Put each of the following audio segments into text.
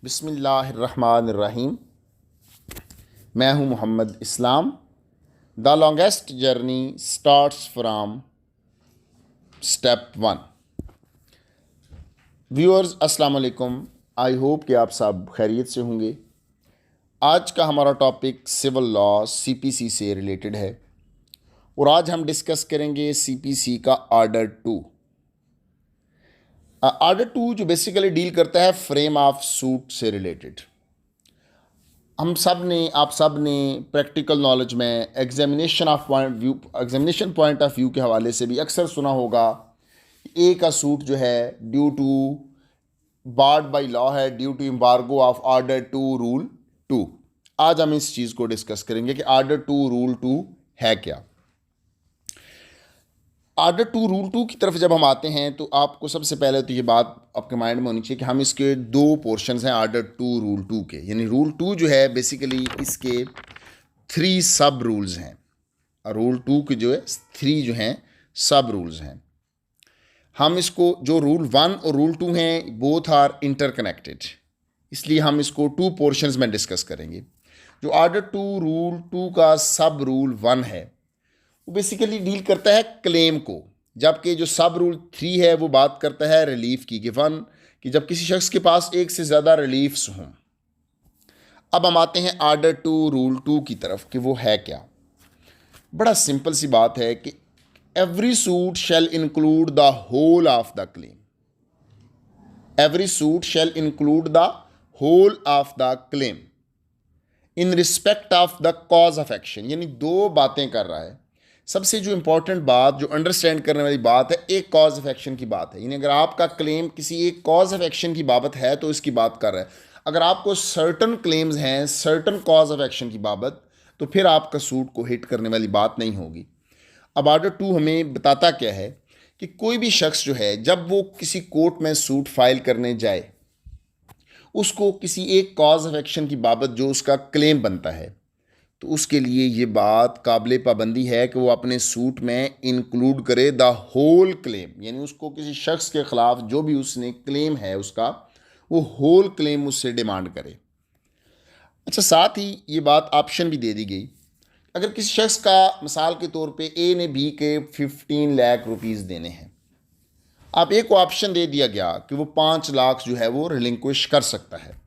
बिस्मिल्लाहिर्रहमानिर्रहीम। मैं हूं Mohammad Islam. The longest journey starts from step 1। Viewers अस्सलाम वालेकुम। आई होप कि आप सब खैरियत से होंगे। आज का हमारा टॉपिक सिविल लॉ सीपीसी से रिलेटेड है और आज हम डिस्कस करेंगे सीपीसी का आर्डर 2। आर्डर 2 जो बेसिकली डील करता है फ्रेम ऑफ सूट से रिलेटेड। आप सब ने प्रैक्टिकल नॉलेज में एग्जामिनेशन पॉइंट ऑफ व्यू के हवाले से भी अक्सर सुना होगा। ए का सूट जो है due to barred by law है, due to embargo of order 2 rule 2। आज हम इस चीज़ को डिस्कस करेंगे कि आर्डर 2 रूल 2 है क्या। आर्डर 2 रूल 2 की तरफ जब हम आते हैं तो आपको सबसे पहले तो ये बात आपके माइंड में होनी चाहिए कि हम इसके दो पोर्शंस हैं आर्डर 2 रूल 2 के। यानी रूल 2 जो है बेसिकली इसके 3 सब रूल्स हैं। रूल 2 के जो है 3 जो हैं सब रूल्स हैं। हम इसको जो रूल 1 और रूल 2 हैं बोथ आर इंटरकनेक्टेड, इसलिए हम इसको 2 पोर्शंस में डिस्कस करेंगे। जो आर्डर 2 रूल 2 का सब रूल 1 है वो बेसिकली डील करता है क्लेम को, जबकि जो सब रूल 3 है वो बात करता है रिलीफ की कि जब किसी शख्स के पास एक से ज़्यादा रिलीफ्स हों। अब हम आते हैं आर्डर 2 रूल 2 की तरफ कि वो है क्या। बड़ा सिंपल सी बात है कि every suit shall include the whole of the claim. Every suit shall include the whole of the claim in respect of the cause of action. यानी दो बातें कर रहा है। सबसे जो इंपॉर्टेंट बात, जो अंडरस्टैंड करने वाली बात है, एक कॉज ऑफ एक्शन की बात है। यानी अगर आपका क्लेम किसी एक कॉज ऑफ एक्शन की बाबत है तो इसकी बात कर रहा है। अगर आपको सर्टन क्लेम्स हैं सर्टन कॉज ऑफ एक्शन की बाबत तो फिर आपका सूट को हिट करने वाली बात नहीं होगी। अब आर्डर 2 हमें बताता क्या है कि कोई भी शख्स जो है जब वो किसी कोर्ट में सूट फाइल करने जाए उसको किसी एक कॉज ऑफ एक्शन की बाबत जो उसका क्लेम बनता है तो उसके लिए ये बात काबिल पाबंदी है कि वो अपने सूट में इंक्लूड करे द होल क्लेम। यानी उसको किसी शख्स के ख़िलाफ़ जो भी उसने क्लेम है उसका वो होल क्लेम उससे डिमांड करे। अच्छा, साथ ही ये बात ऑप्शन भी दे दी गई। अगर किसी शख्स का मिसाल के तौर पे ए ने बी के 15 लाख रुपीज़ देने हैं, आप ए को ऑप्शन दे दिया गया कि वो 5 लाख जो है वो रिलिंक्विश कर सकता है।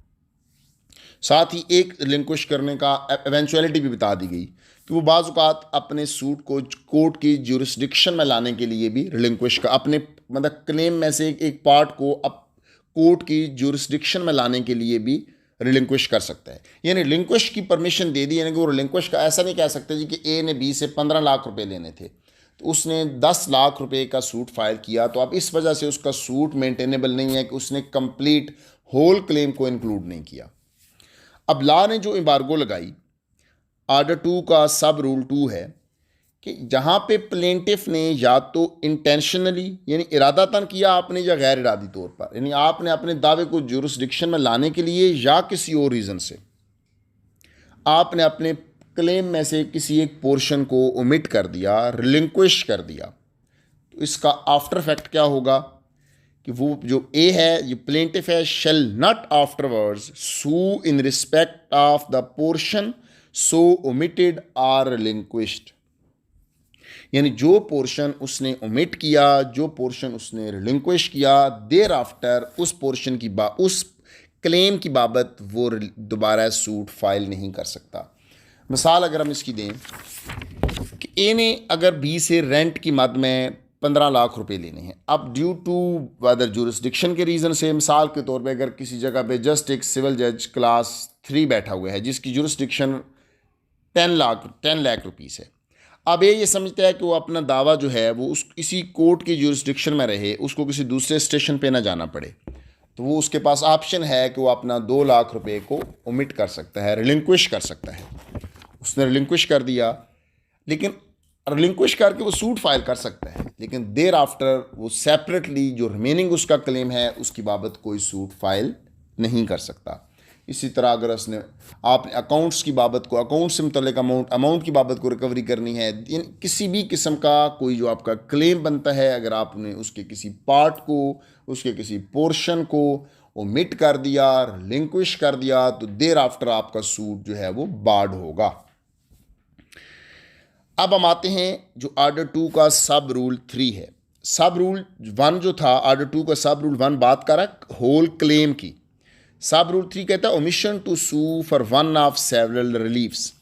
साथ ही एक रिलिंक्विश करने का एवेंचुअलिटी भी बता दी गई कि वो बाज़ औक़ात अपने सूट को कोर्ट की जुरिस्डिक्शन में लाने के लिए भी रिलिंक्विश का अपने मतलब क्लेम में से एक पार्ट को अब कोर्ट की जुरिस्डिक्शन में लाने के लिए भी रिलिंक्विश कर सकता है। यानी रिलिंक्विश की परमिशन दे दी। यानी कि वो रिलिंक्विश का ऐसा नहीं कह सकते जी कि ए ने बी से 15 लाख रुपए लेने थे तो उसने 10 लाख रुपए का सूट फाइल किया, तो अब इस वजह से उसका सूट मेंटेनेबल नहीं है कि उसने कंप्लीट होल क्लेम को इंक्लूड नहीं किया। अब लॉ ने जो एम्बार्गो लगाई आर्डर 2 का सब रूल 2 है कि जहाँ पे प्लेंटिफ ने या तो इंटेंशनली यानी इरादतन किया आपने या गैर इरादी तौर पर, यानी आपने अपने दावे को जुरिस्डिक्शन में लाने के लिए या किसी और रीज़न से आपने अपने क्लेम में से किसी एक पोर्शन को ओमिट कर दिया, रिलिंक्विश कर दिया, तो इसका आफ्टर इफेक्ट क्या होगा कि वो जो ए है, ये प्लेंटिफ है, shall not afterwards sue in respect of the portion so omitted or relinquished. यानी जो पोर्शन उसने ओमिट किया, जो पोर्शन उसने रिलिंक्विश किया, देर आफ्टर उस पोर्शन की उस क्लेम की बाबत वो दोबारा सूट फाइल नहीं कर सकता। मिसाल अगर हम इसकी दें कि ए ने अगर बी से रेंट की मद में 15 लाख रुपए लेने हैं, अब ड्यू टू वेदर जुरिस्डिक्शन के रीज़न से, मिसाल के तौर पे अगर किसी जगह पे जस्ट एक सिविल जज क्लास 3 बैठा हुआ है जिसकी जुरिस्डिक्शन 10 लाख रुपीस है। अब ये समझता है कि वो अपना दावा जो है वो इसी कोर्ट की जुरिस्डिक्शन में रहे, उसको किसी दूसरे स्टेशन पे ना जाना पड़े, तो वो उसके पास ऑप्शन है कि वो अपना 2 लाख रुपए को ओमिट कर सकता है, रिलिंक्विश कर सकता है। उसने रिलिंक्विश कर दिया, लेकिन रिलिंक्विश करके वो सूट फाइल कर सकता है, लेकिन देर आफ्टर वो सेपरेटली जो रिमेनिंग उसका क्लेम है उसकी बाबत कोई सूट फाइल नहीं कर सकता। इसी तरह अगर उसने आपने अकाउंट्स की बाबत को, अकाउंट से मुतल्लिक अमाउंट की बाबत को रिकवरी करनी है, किसी भी किस्म का कोई जो आपका क्लेम बनता है, अगर आपने उसके किसी पार्ट को, उसके किसी पोर्शन को ओमिट कर दिया, रिलिंक्विश कर दिया, तो देर आफ्टर आपका सूट जो है वो बार्ड होगा। अब हम आते हैं जो ऑर्डर 2 का सब रूल 3 है। सब रूल 1 जो था, ऑर्डर 2 का सब रूल 1 बात कर रहा होल क्लेम की। सब रूल 3 कहता है omission to sue for one of several reliefs.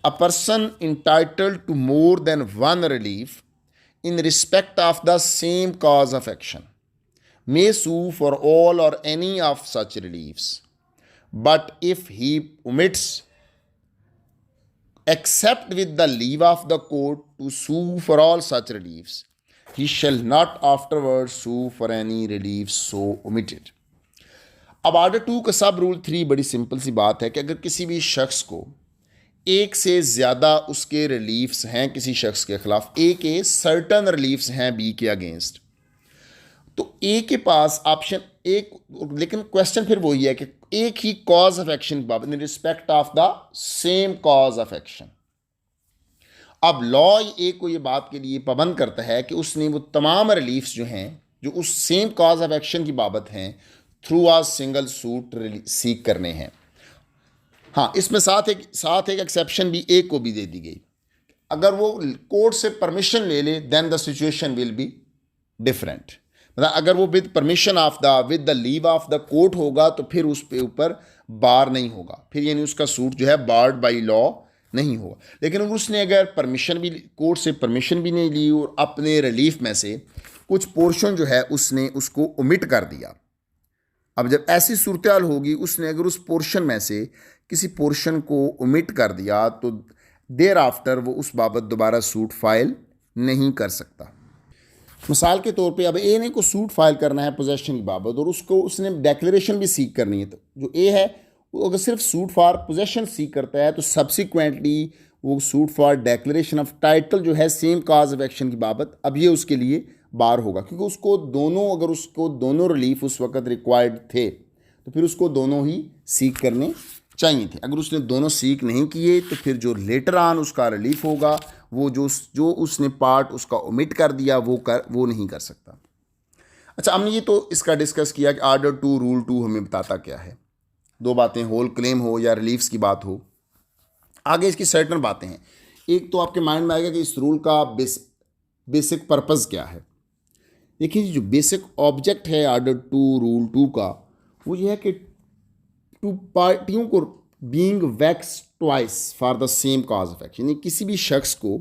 A person entitled to more than one relief in respect of the same cause of action may sue for all or any of such reliefs, but if he omits except with the leave of the court to sue for all such reliefs, he shall not afterwards sue for any relief so omitted. अब order 2 का सब rule 3 बड़ी simple सी बात है कि अगर किसी भी शख्स को एक से ज़्यादा उसके रिलीफ्स हैं किसी शख्स के ख़िलाफ़, ए के सर्टन रिलीफ्स हैं बी के अगेंस्ट, तो ए के पास ऑप्शन एक, लेकिन क्वेश्चन फिर वही है कि एक ही कॉज ऑफ एक्शन के बाबत, इन respect of the same cause of action. अब लॉ ए को ये बात के लिए पाबंद करता है कि उसने वो तमाम रिलीफ्स जो हैं जो उस सेम कॉज ऑफ एक्शन की बाबत हैं थ्रू आ सिंगल सूट सीक करने हैं। हाँ, इसमें साथ एक एक्सेप्शन भी एक को भी दे दी गई, अगर वो कोर्ट से परमिशन ले ले then the situation will be different. मतलब अगर वो with permission of the with the leave of the court होगा तो फिर उस पे ऊपर बार नहीं होगा, फिर यानी उसका सूट जो है बार्ड बाई लॉ नहीं होगा। लेकिन उसने अगर परमिशन भी, कोर्ट से परमिशन भी नहीं ली और अपने रिलीफ में से कुछ पोर्शन जो है उसने उसको ओमिट कर दिया, अब जब ऐसी सूरत हाल होगी, उसने अगर उस पोर्शन में से किसी पोर्शन को ओमिट कर दिया तो देर आफ्टर वो उस बाबत दोबारा सूट फाइल नहीं कर सकता। मिसाल के तौर पे अब ए ने को सूट फाइल करना है पोजेशन की बाबत और उसको उसने डेक्लेरेशन भी सीक करनी है, तो जो ए है वो अगर सिर्फ सूट फॉर पोजेशन सीक करता है तो सब्सिक्वेंटली वो suit for declaration of title जो है सेम काज ऑफ एक्शन की बाबत, अब ये उसके लिए बार होगा, क्योंकि उसको दोनों, अगर उसको दोनों रिलीफ उस वक्त रिक्वायर्ड थे तो फिर उसको दोनों ही सीक करने चाहिए थे। अगर उसने दोनों सीक नहीं किए तो फिर जो लेटर ऑन उसका रिलीफ होगा वो जो उसने पार्ट उसका ओमिट कर दिया वो नहीं कर सकता। अच्छा, हमने ये तो इसका डिस्कस किया कि ऑर्डर 2 रूल 2 हमें बताता क्या है। दो बातें, होल क्लेम हो या रिलीफ्स की बात हो। आगे इसकी सर्टन बातें हैं। एक तो आपके माइंड में आएगा कि इस रूल का बेसिक पर्पज़ क्या है। देखिए, जो बेसिक ऑब्जेक्ट है ऑर्डर 2 रूल 2 का वो ये है कि टू पार्टियों को being wax twice for the same cause of action, यानी किसी भी शख्स को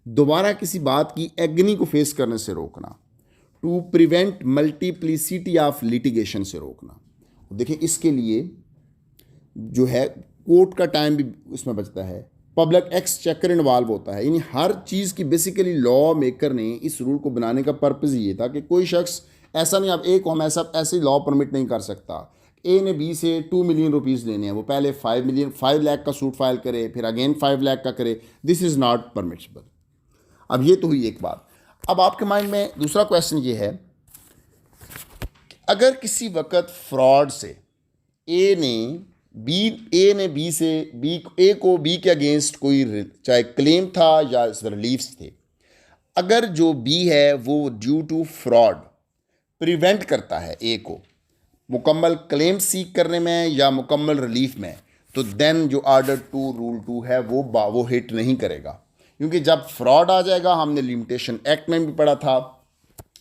दोबारा किसी बात की एग्नी को फेस करने से रोकना। To prevent multiplicity of litigation से रोकना। देखिए, इसके लिए जो है कोर्ट का टाइम भी इसमें बचता है, पब्लिक एक्सचेकर इन्वॉल्व होता है, यानी हर चीज़ की बेसिकली लॉ मेकर ने इस रूल को बनाने का पर्पज़ ये था कि कोई शख्स ऐसा नहीं, अब ए को हम ऐसे लॉ परमिट नहीं कर सकता। ए ने बी से 2 मिलियन रुपीज़ लेने हैं, वो पहले 5 लाख का सूट फाइल करे, फिर अगेन 5 लाख का करे, दिस इज़ नॉट परमिटेबल। अब ये तो हुई एक बात। अब आपके माइंड में दूसरा क्वेश्चन ये है, अगर किसी वक्त फ्रॉड से ए को बी के अगेंस्ट कोई चाहे क्लेम था या रिलीफ्स थे, अगर जो बी है वो ड्यू टू फ्रॉड प्रिवेंट करता है ए को मुकम्मल क्लेम सीक करने में या मुकम्मल रिलीफ में, तो देन जो ऑर्डर 2 रूल 2 है वो हिट नहीं करेगा, क्योंकि जब फ्रॉड आ जाएगा, हमने लिमिटेशन एक्ट में भी पढ़ा था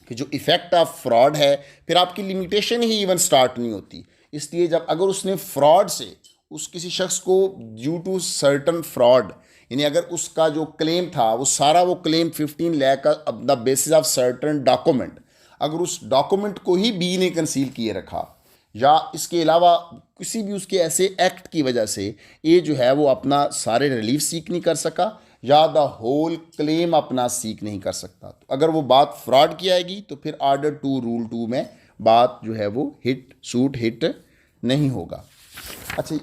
कि जो इफ़ेक्ट ऑफ फ्रॉड है फिर आपकी लिमिटेशन ही इवन स्टार्ट नहीं होती। इसलिए जब अगर उसने फ्रॉड से उस किसी शख्स को ड्यू टू सर्टन फ्रॉड, यानी अगर उसका जो क्लेम था वो सारा वो क्लेम 15 लाख का the basis of certain document, अगर उस डॉक्यूमेंट को ही बी ने कंसील किए रखा या इसके अलावा किसी भी उसके ऐसे एक्ट की वजह से ये जो है वो अपना सारे रिलीफ सीक नहीं कर सका या द होल क्लेम अपना सीक नहीं कर सकता, तो अगर वो बात फ्रॉड की आएगी तो फिर ऑर्डर 2 रूल 2 में बात जो है वो सूट हिट नहीं होगा। अच्छा,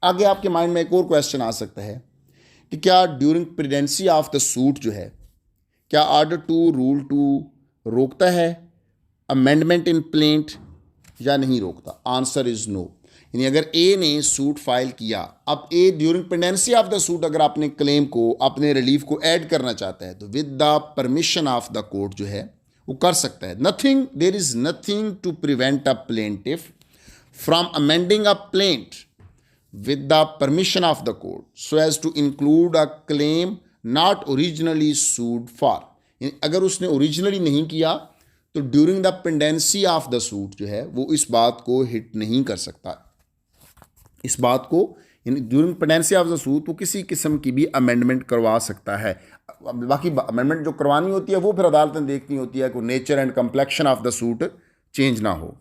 आगे आपके माइंड में एक और क्वेश्चन आ सकता है कि क्या during pregnancy of the suit जो है, क्या ऑर्डर 2 रूल 2 रोकता है अमेंडमेंट इन प्लेंट या नहीं रोकता? Answer is no. यानी अगर ए ने सूट फाइल किया, अब A during pendency of the suit अगर अपने क्लेम को, अपने रिलीफ को ऐड करना चाहता है तो with the permission of the court जो है वो कर सकता है। There is nothing to prevent a plaintiff from amending a plaint with the permission of the court so as to include a claim not originally sued for। अगर उसने originally नहीं किया तो during the pendency of the suit जो है वो इस बात को हिट नहीं कर सकता। इस बात को during pendency of the suit वो किसी किस्म की भी अमेंडमेंट करवा सकता है। बाकी अमेंडमेंट जो करवानी होती है वो फिर अदालतें देखनी होती है कि nature and complexion of the suit change ना हो।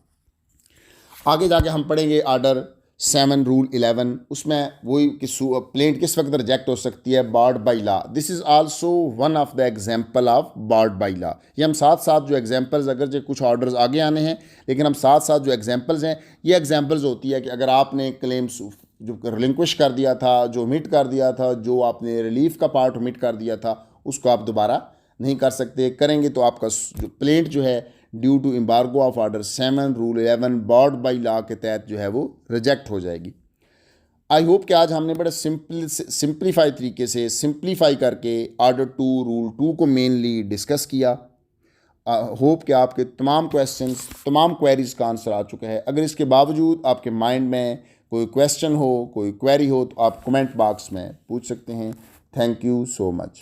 आगे जाके हम पढ़ेंगे ऑर्डर 7 रूल 11, उसमें वही कि प्लेंट किस वक्त रिजेक्ट हो सकती है, barred by law. This is also one of the example of barred by law. ये हम साथ साथ जो एग्जांपल्स, अगर जो कुछ ऑर्डर्स आगे आने हैं लेकिन हम साथ साथ जो एग्जांपल्स हैं ये एग्जांपल्स होती है कि अगर आपने क्लेम्स जो रिलिंक्विश कर दिया था, जो ओमिट कर दिया था, जो आपने रिलीफ का पार्ट ओमिट कर दिया था, उसको आप दोबारा नहीं कर सकते। करेंगे तो आपका जो प्लेंट जो है due to embargo of order 7 rule 11 barred by law के तहत जो है वो रिजेक्ट हो जाएगी। आई होप कि आज हमने बड़े सिंप्लीफाई तरीके से सिंप्लीफाई करके ऑर्डर 2 रूल 2 को मेनली डिस्कस किया। होप कि आपके तमाम क्वेश्चंस, तमाम क्वेरीज का आंसर आ चुका है। अगर इसके बावजूद आपके माइंड में कोई क्वेश्चन हो, कोई क्वेरी हो तो आप कमेंट बॉक्स में पूछ सकते हैं। Thank you so much.